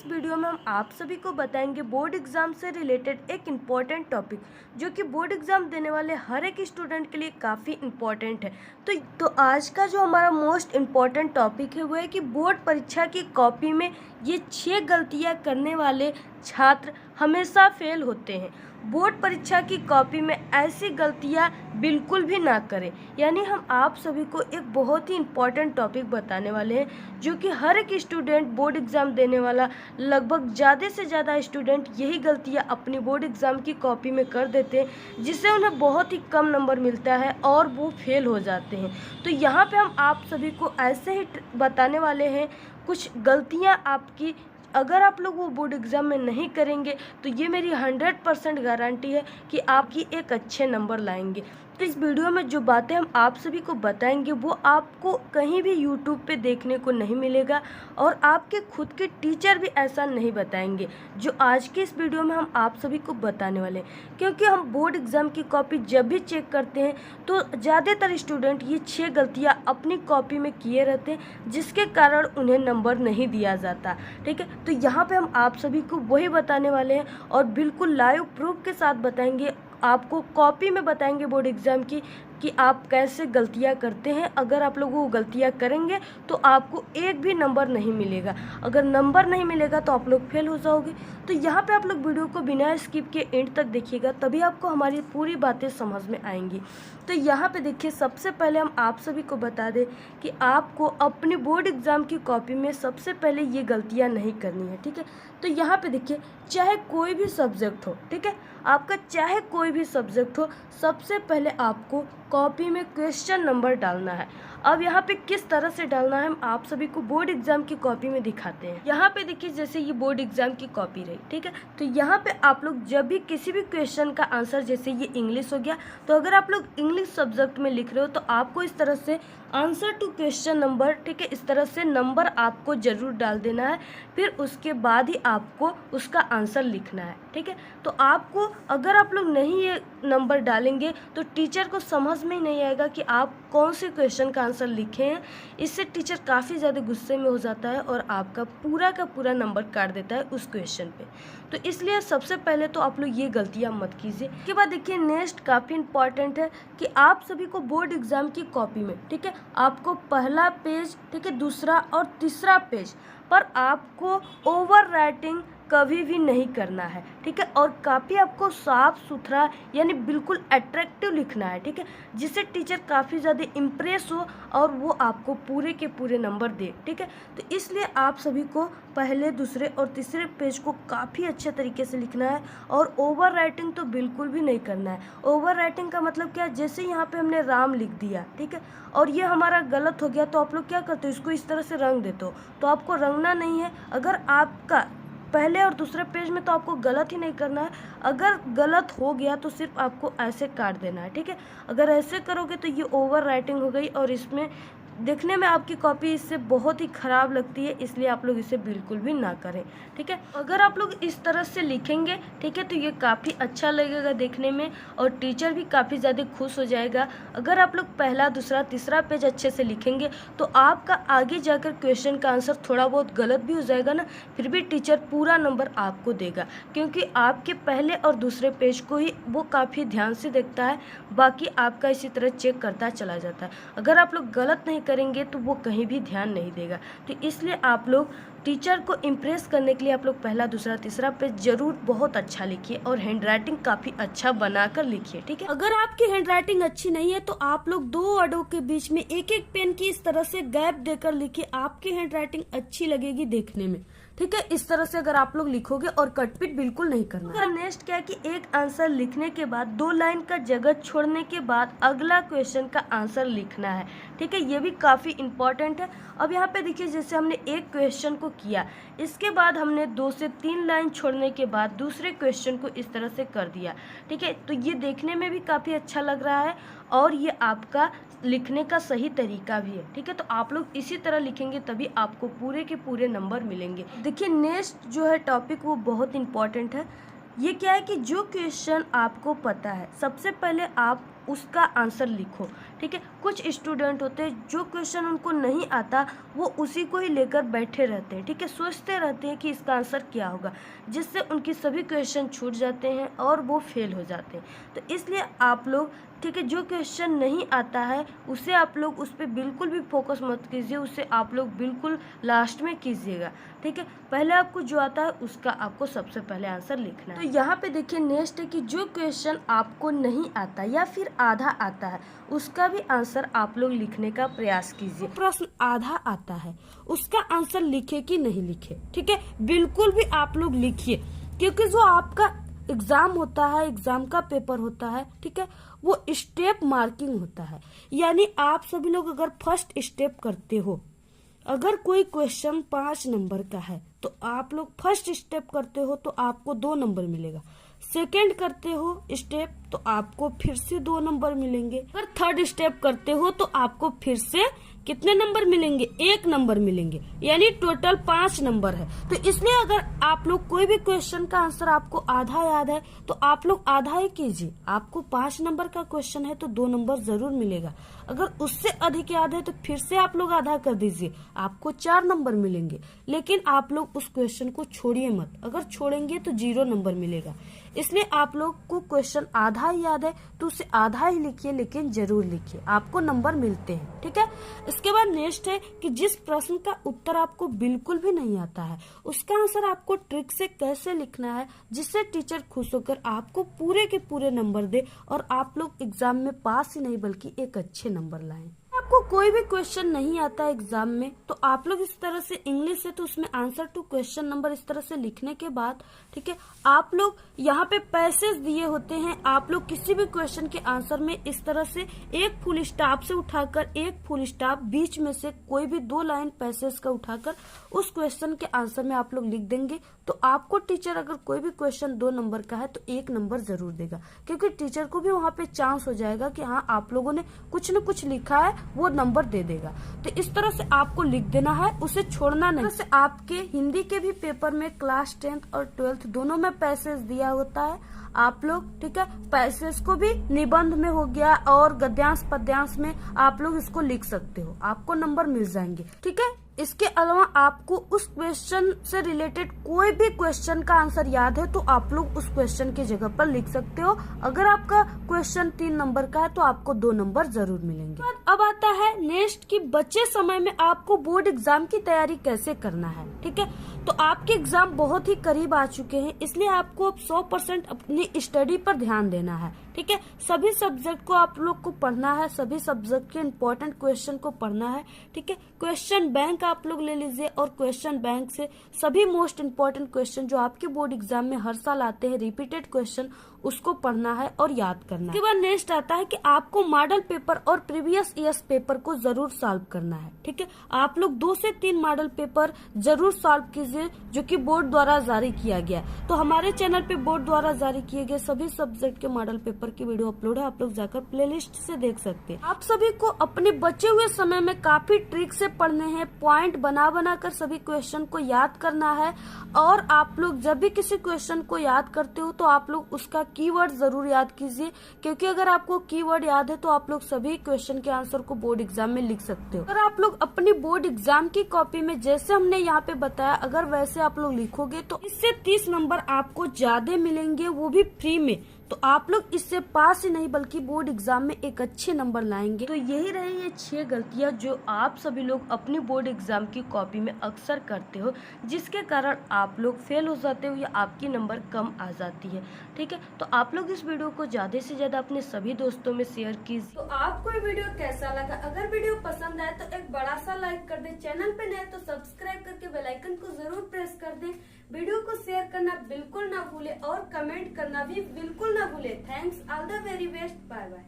इस वीडियो में हम आप सभी को बताएंगे बोर्ड एग्जाम से रिलेटेड एक इम्पॉर्टेंट टॉपिक जो कि बोर्ड एग्जाम देने वाले हर एक स्टूडेंट के लिए काफ़ी इम्पॉर्टेंट है। तो आज का जो हमारा मोस्ट इम्पॉर्टेंट टॉपिक है वो है कि बोर्ड परीक्षा की कॉपी में ये 6 गलतियां करने वाले छात्र हमेशा फेल होते हैं। बोर्ड परीक्षा की कॉपी में ऐसी गलतियां बिल्कुल भी ना करें। यानी हम आप सभी को एक बहुत ही इम्पॉर्टेंट टॉपिक बताने वाले हैं जो कि हर एक स्टूडेंट बोर्ड एग्ज़ाम देने वाला लगभग ज़्यादा से ज़्यादा स्टूडेंट यही गलतियां अपनी बोर्ड एग्ज़ाम की कॉपी में कर देते हैं, जिससे उन्हें बहुत ही कम नंबर मिलता है और वो फेल हो जाते हैं। तो यहाँ पे हम आप सभी को ऐसे ही बताने वाले हैं कुछ गलतियाँ आपकी अगर आप लोग वो बोर्ड एग्ज़ाम में नहीं करेंगे तो ये मेरी 100% गारंटी है कि आपकी एक अच्छे नंबर लाएंगे। तो इस वीडियो में जो बातें हम आप सभी को बताएंगे वो आपको कहीं भी यूट्यूब पे देखने को नहीं मिलेगा और आपके खुद के टीचर भी ऐसा नहीं बताएंगे जो आज के इस वीडियो में हम आप सभी को बताने वाले हैं। क्योंकि हम बोर्ड एग्ज़ाम की कॉपी जब भी चेक करते हैं तो ज़्यादातर स्टूडेंट ये 6 गलतियाँ अपनी कॉपी में किए रहते हैं, जिसके कारण उन्हें नंबर नहीं दिया जाता। ठीक है, तो यहाँ पे हम आप सभी को वही बताने वाले हैं और बिल्कुल लाइव प्रूफ के साथ बताएंगे, आपको कॉपी में बताएंगे बोर्ड एग्ज़ाम की कि आप कैसे गलतियां करते हैं। अगर आप लोग वो गलतियां करेंगे तो आपको एक भी नंबर नहीं मिलेगा। अगर नंबर नहीं मिलेगा तो आप लोग फेल हो जाओगे। तो यहाँ पे आप लोग वीडियो को बिना स्किप के एंड तक देखिएगा, तभी आपको हमारी पूरी बातें समझ में आएंगी। तो यहाँ पे देखिए, सबसे पहले हम आप सभी को बता दें कि आपको अपनी बोर्ड एग्ज़ाम की कॉपी में सबसे पहले ये गलतियाँ नहीं करनी है। ठीक है, तो यहाँ पे देखिए, चाहे कोई भी सब्जेक्ट हो, ठीक है, आपका चाहे कोई भी सब्जेक्ट हो, सबसे पहले आपको कॉपी में क्वेश्चन नंबर डालना है। अब यहाँ पे किस तरह से डालना है हम आप सभी को बोर्ड एग्जाम की कॉपी में दिखाते हैं। यहाँ पे देखिए, जैसे ये बोर्ड एग्जाम की कॉपी रही, ठीक है, तो यहाँ पे आप लोग जब भी किसी भी क्वेश्चन का आंसर, जैसे ये इंग्लिश हो गया, तो अगर आप लोग इंग्लिश सब्जेक्ट में लिख रहे हो तो आपको इस तरह से आंसर टू क्वेश्चन नंबर, ठीक है, इस तरह से नंबर आपको ज़रूर डाल देना है। फिर उसके बाद ही आपको उसका आंसर लिखना है। ठीक है, तो आपको अगर आप लोग नहीं ये नंबर डालेंगे तो टीचर को समझ में ही नहीं आएगा कि आप कौन से क्वेश्चन का आंसर लिखे हैं। इससे टीचर काफ़ी ज़्यादा गुस्से में हो जाता है और आपका पूरा का पूरा नंबर काट देता है उस क्वेश्चन पे। तो इसलिए सबसे पहले तो आप लोग ये गलतियाँ मत कीजिए। उसके बाद देखिए, नेक्स्ट काफ़ी इंपॉर्टेंट है कि आप सभी को बोर्ड एग्ज़ाम की कॉपी में, ठीक है, आपको पहला पेज, ठीक है, दूसरा और तीसरा पेज पर आपको ओवर राइटिंग कभी भी नहीं करना है। ठीक है, और काफ़ी आपको साफ सुथरा यानी बिल्कुल अट्रैक्टिव लिखना है। ठीक है, जिससे टीचर काफ़ी ज़्यादा इम्प्रेस हो और वो आपको पूरे के पूरे नंबर दे। ठीक है, तो इसलिए आप सभी को पहले, दूसरे और तीसरे पेज को काफ़ी अच्छे तरीके से लिखना है और ओवर राइटिंग तो बिल्कुल भी नहीं करना है। ओवर राइटिंग का मतलब क्या है, जैसे यहाँ पे हमने राम लिख दिया, ठीक है, और ये हमारा गलत हो गया तो आप लोग क्या करते हो, इसको इस तरह से रंग देते हो। तो आपको रंगना नहीं है। अगर आपका पहले और दूसरे पेज में तो आपको गलत ही नहीं करना है। अगर गलत हो गया तो सिर्फ आपको ऐसे काट देना है। ठीक है, अगर ऐसे करोगे तो ये ओवर राइटिंग हो गई और इसमें देखने में आपकी कॉपी इससे बहुत ही ख़राब लगती है, इसलिए आप लोग इसे बिल्कुल भी ना करें। ठीक है, अगर आप लोग इस तरह से लिखेंगे, ठीक है, तो ये काफ़ी अच्छा लगेगा देखने में और टीचर भी काफ़ी ज़्यादा खुश हो जाएगा। अगर आप लोग पहला, दूसरा, तीसरा पेज अच्छे से लिखेंगे तो आपका आगे जाकर क्वेश्चन का आंसर थोड़ा बहुत गलत भी हो जाएगा ना, फिर भी टीचर पूरा नंबर आपको देगा, क्योंकि आपके पहले और दूसरे पेज को ही वो काफ़ी ध्यान से देखता है, बाकी आपका इसी तरह चेक करता चला जाता है। अगर आप लोग गलत नहीं करेंगे तो वो कहीं भी ध्यान नहीं देगा। तो इसलिए आप लोग टीचर को इम्प्रेस करने के लिए आप लोग पहला, दूसरा, तीसरा पेज जरूर बहुत अच्छा लिखिए और हैंड राइटिंग काफ़ी अच्छा बनाकर लिखिए। ठीक है, अगर आपकी हैंड राइटिंग अच्छी नहीं है तो आप लोग 2 वर्डों के बीच में एक एक पेन की इस तरह से गैप देकर लिखिए, आपकी हैंड राइटिंग अच्छी लगेगी देखने में। ठीक है, इस तरह से अगर आप लोग लिखोगे और कटपीट बिल्कुल नहीं करना। अगर नेक्स्ट क्या है कि एक आंसर लिखने के बाद 2 लाइन का जगह छोड़ने के बाद अगला क्वेश्चन का आंसर लिखना है। ठीक है, ये भी काफ़ी इंपॉर्टेंट है। अब यहाँ पे देखिए, जैसे हमने एक क्वेश्चन को किया, इसके बाद हमने 2 से 3 लाइन छोड़ने के बाद दूसरे क्वेश्चन को इस तरह से कर दिया। ठीक है, तो ये देखने में भी काफ़ी अच्छा लग रहा है और ये आपका लिखने का सही तरीका भी है। ठीक है, तो आप लोग इसी तरह लिखेंगे तभी आपको पूरे के पूरे नंबर मिलेंगे। देखिए, नेक्स्ट जो है टॉपिक वो बहुत इंपॉर्टेंट है। ये क्या है कि जो क्वेश्चन आपको पता है, सबसे पहले आप उसका आंसर लिखो। ठीक है, कुछ स्टूडेंट होते हैं जो क्वेश्चन उनको नहीं आता वो उसी को ही लेकर बैठे रहते हैं। ठीक है, सोचते रहते हैं कि इसका आंसर क्या होगा, जिससे उनकी सभी क्वेश्चन छूट जाते हैं और वो फेल हो जाते हैं। तो इसलिए आप लोग, ठीक है, जो क्वेश्चन नहीं आता है उसे आप लोग उस पर बिल्कुल भी फोकस मत कीजिए, उसे आप लोग बिल्कुल लास्ट में कीजिएगा। ठीक है, पहले आपको जो आता है उसका आपको सबसे पहले आंसर लिखना है। तो यहाँ पे देखिए नेक्स्ट है कि जो क्वेश्चन आपको नहीं आता या फिर आधा आता है उसका भी आंसर आप लोग लिखने का प्रयास कीजिए। प्रश्न आधा आता है उसका आंसर लिखे कि नहीं लिखे, ठीक है, बिल्कुल भी आप लोग लिखिए, क्योंकि जो आपका एग्जाम होता है, एग्जाम का पेपर होता है, ठीक है, वो स्टेप मार्किंग होता है। यानी आप सभी लोग अगर फर्स्ट स्टेप करते हो, अगर कोई क्वेश्चन 5 नंबर का है तो आप लोग फर्स्ट स्टेप करते हो तो आपको 2 नंबर मिलेगा, सेकंड करते हो स्टेप तो आपको फिर से 2 नंबर मिलेंगे, अगर थर्ड स्टेप करते हो तो आपको फिर से कितने नंबर मिलेंगे, 1 नंबर मिलेंगे, यानी टोटल 5 नंबर है। तो इसलिए अगर आप लोग कोई भी क्वेश्चन का आंसर आपको आधा याद है तो आप लोग आधा ही कीजिए। आपको 5 नंबर का क्वेश्चन है तो 2 नंबर जरूर मिलेगा, अगर उससे अधिक याद है तो फिर से आप लोग आधा कर दीजिए, आपको 4 नंबर मिलेंगे। लेकिन आप लोग उस क्वेश्चन को छोड़िए मत, अगर छोड़ेंगे तो 0 नंबर मिलेगा। इसलिए आप लोग को क्वेश्चन आधा ही याद है तो उसे आधा ही लिखिए, लेकिन जरूर लिखिए, आपको नंबर मिलते हैं। ठीक है, इसके बाद नेक्स्ट है कि जिस प्रश्न का उत्तर आपको बिल्कुल भी नहीं आता है उसका आंसर आपको ट्रिक से कैसे लिखना है जिससे टीचर खुश होकर आपको पूरे के पूरे नंबर दे और आप लोग एग्जाम में पास ही नहीं बल्कि एक अच्छे नंबर लाएं। आपको कोई भी क्वेश्चन नहीं आता है एग्जाम में तो आप लोग इस तरह से इंग्लिश है तो उसमें आंसर टू क्वेश्चन नंबर इस तरह से लिखने के बाद, ठीक है, आप लोग यहाँ पे पैसेज दिए होते हैं, आप लोग किसी भी क्वेश्चन के आंसर में इस तरह से एक फुल स्टॉप से उठाकर एक फुल स्टॉप बीच में से कोई भी 2 लाइन पैसेज का उठाकर उस क्वेश्चन के आंसर में आप लोग लिख देंगे तो आपको टीचर अगर कोई भी क्वेश्चन 2 नंबर का है तो 1 नंबर जरूर देगा, क्योंकि टीचर को भी वहाँ पे चांस हो जाएगा कि हाँ आप लोगों ने कुछ न कुछ लिखा है, वो नंबर दे देगा। तो इस तरह से आपको लिख देना है, उसे छोड़ना नहीं। जैसे आपके हिंदी के भी पेपर में क्लास 10th और 12th दोनों में पैसेज दिया होता है, आप लोग, ठीक है, पैसेज को भी निबंध में हो गया और गद्यांश पद्यांश में आप लोग इसको लिख सकते हो, आपको नंबर मिल जाएंगे। ठीक है, इसके अलावा आपको उस क्वेश्चन से रिलेटेड कोई भी क्वेश्चन का आंसर याद है तो आप लोग उस क्वेश्चन की जगह पर लिख सकते हो। अगर आपका क्वेश्चन 3 नंबर का है तो आपको 2 नंबर जरूर मिलेंगे। अब आता है नेक्स्ट कि बचे समय में आपको बोर्ड एग्जाम की तैयारी कैसे करना है। ठीक है, तो आपके एग्जाम बहुत ही करीब आ चुके हैं, इसलिए आपको अब 100% अपनी स्टडी पर ध्यान देना है। ठीक है, सभी सब्जेक्ट को आप लोग को पढ़ना है, सभी सब्जेक्ट के इम्पोर्टेंट क्वेश्चन को पढ़ना है। ठीक है, क्वेश्चन बैंक आप लोग ले लीजिए और क्वेश्चन बैंक से सभी मोस्ट इम्पोर्टेंट क्वेश्चन जो आपके बोर्ड एग्जाम में हर साल आते हैं, रिपीटेड क्वेश्चन, उसको पढ़ना है और याद करना है। इसके बाद नेक्स्ट आता है कि आपको मॉडल पेपर और प्रीवियस ईयर्स पेपर को जरूर सॉल्व करना है। ठीक है, आप लोग 2 से 3 मॉडल पेपर जरूर सॉल्व कीजिए जो कि बोर्ड द्वारा जारी किया गया। तो हमारे चैनल पे बोर्ड द्वारा जारी किए गए सभी सब्जेक्ट के मॉडल पेपर की वीडियो अपलोड है, आप लोग जाकर प्लेलिस्ट से देख सकते हैं। आप सभी को अपने बचे हुए समय में काफी ट्रिक से पढ़ने हैं, पॉइंट बना कर सभी क्वेश्चन को याद करना है। और आप लोग जब भी किसी क्वेश्चन को याद करते हो तो आप लोग उसका कीवर्ड जरूर याद कीजिए, क्योंकि अगर आपको कीवर्ड याद है तो आप लोग सभी क्वेश्चन के आंसर को बोर्ड एग्जाम में लिख सकते हो। अगर आप लोग अपनी बोर्ड एग्जाम की कॉपी में जैसे हमने यहाँ पे बताया अगर वैसे आप लोग लिखोगे तो इससे 30 नंबर आपको ज्यादा मिलेंगे, वो भी फ्री में। तो आप लोग इससे पास ही नहीं बल्कि बोर्ड एग्जाम में एक अच्छे नंबर लाएंगे। तो यही रही ये 6 गलतियां जो आप सभी लोग अपनी बोर्ड एग्जाम की कॉपी में अक्सर करते हो, जिसके कारण आप लोग फेल हो जाते हो या आपकी नंबर कम आ जाती है। ठीक है, तो आप लोग इस वीडियो को ज्यादा से ज्यादा अपने सभी दोस्तों में शेयर कीजिए। तो आपको ये वीडियो कैसा लगा? अगर वीडियो पसंद आए तो एक बड़ा सा लाइक कर दे, चैनल पे नए तो सब्सक्राइब करके बेल आइकन को जरूर प्रेस कर दे, वीडियो को शेयर करना बिल्कुल ना भूले और कमेंट करना भी बिल्कुल ना भूले। Thanks, all the very best, bye bye.